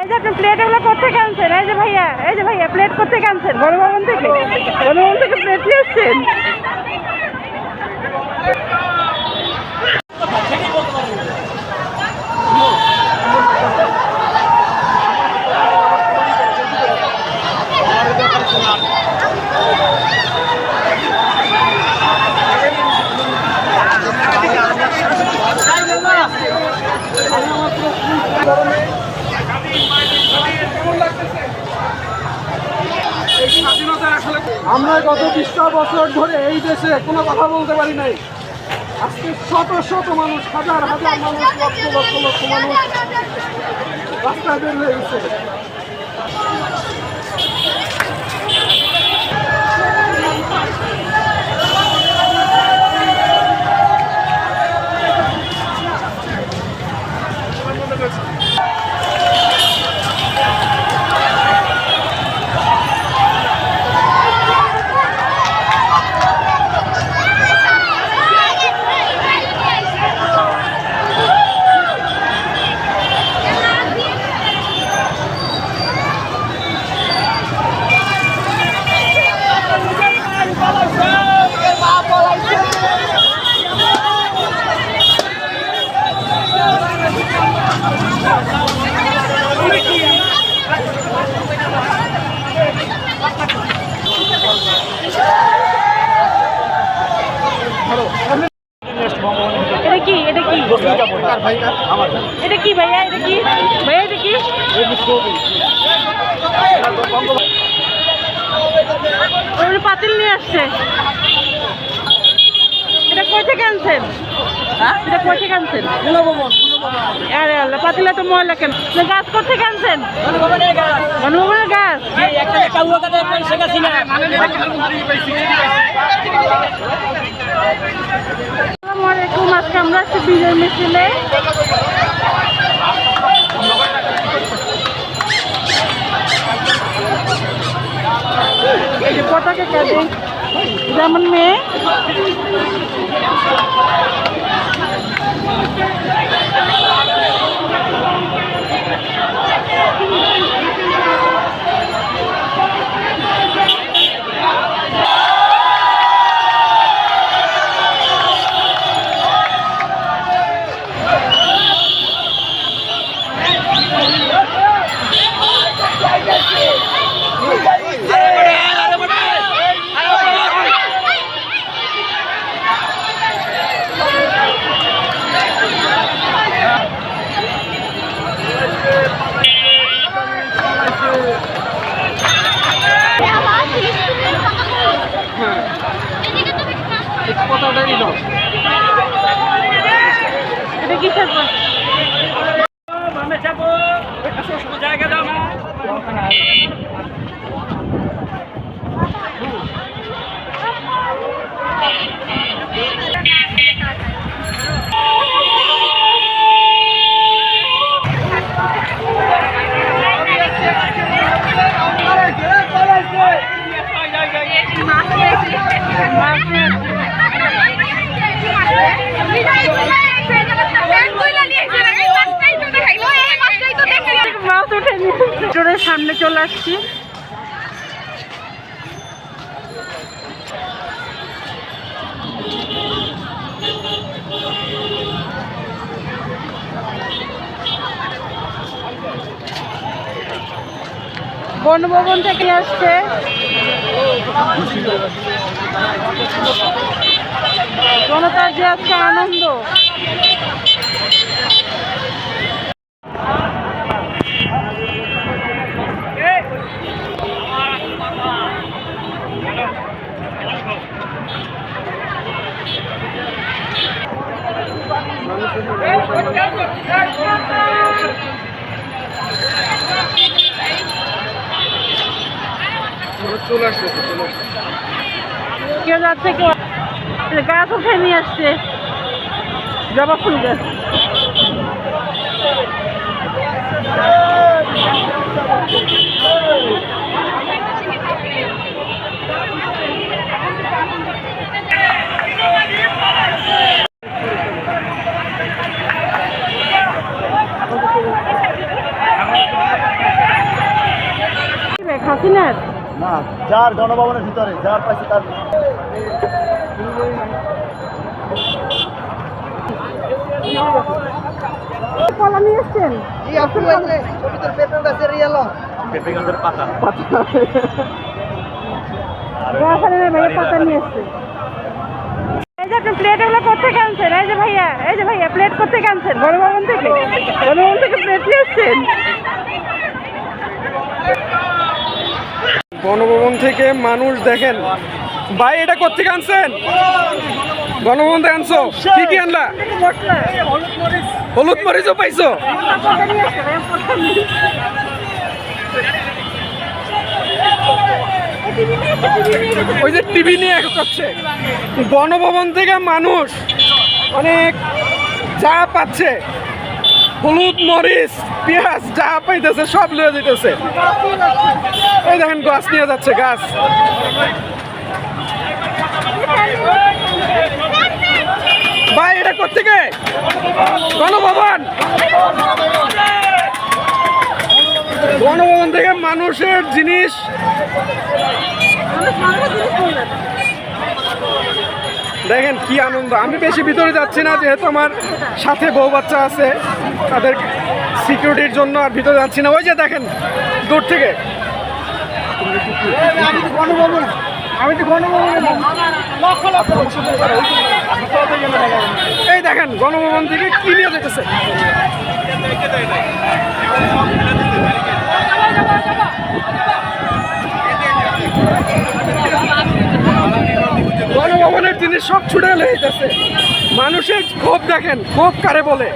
এই যে আপনি প্লেট এগুলো কোথেকে আনছেন? এই যে ভাইয়া প্লেট কোথেকে আনছেন? গণভবন থেকে প্লেট নিয়ে এসছেন? আমরা গত 20টা বছর ধরে এই দেশে কোনো কথা বলতে পারি নাই। আজকে শত শত মানুষ, হাজার হাজার মানুষ, লক্ষ লক্ষ লক্ষ মানুষ রাস্তায় বের হয়ে গেছে। এটা কি ভাইয়া? পাতিল নিয়ে আসছে। এটা কই থেকে আনছেন? আরে আল্লাহ, পাতিলে তো ময়লা কেন? গাছ কোথেকে আনছেন? গণভবনের গাছ। আসসালামু আলাইকুম। আজকে আমরা একটু বিজয় মিছিলে এই যে পতাকা কাঁদে যেমন মেয়ে এটা কি জায়গা দাও না। সামনে চলে আসছি। গণভবন থেকে আসছে জনতার যে আজকে আনন্দ। চলে আসছে কেউ যাচ্ছে, কেউ গাছ উঠে নিয়ে আসছে, জবা ফুল গাছ। হাসিনার? না, যার গণভবনের ভিতরে যার পাইছে তার কলা নিয়ে এসছেন? পেঁপে গাছের পাতা। রাখালের ভাইয়া পাতা নিয়ে এসছে। এই যে আপনি প্লেট এগুলো কোথেকে আনছেন? এই যে ভাইয়া প্লেট কোথেকে আনছেন? গণভবন থেকে? গণভবন থেকে প্লেট নিয়ে এসছেন? গণভবন থেকে মানুষ দেখেন। ভাই এটা কোথেকে আনছেন? গণভবন থেকে আনছো? কি কি আনলা? মশলা হলুদ মরিচও পাইছো? পাতা নিয়ে এসছে ভাইয়া, পাতা নিয়ে এসছে। ওই যে টিভি নিয়ে যাচ্ছে। গণভবন থেকে মানুষ অনেক যা পাচ্ছে, হলুদ মরিচ পেঁয়াজ যা পাইতেছে সব লয়ে যেতেছে। এই দেখেন গাছ নিয়ে যাচ্ছে, গাছ। ভাই এটা কোত্থেকে? গণভবন। গণভবন থেকে মানুষের জিনিস দেখেন কি আনন্দ। আমি বেশি ভিতরে যাচ্ছি না, যেহেতু আমার সাথে বউ বাচ্চা আছে, তাদের সিকিউরিটির জন্য আর ভিতরে যাচ্ছি না। ওই যে দেখেন দূর থেকে। এই দেখেন গণভবন থেকে কি নিয়ে যেতেছে। গণভবনের জিনিস সব ছুটে লেগেছে। মানুষের ক্ষোভ দেখেন, ক্ষোভ কারে বলে।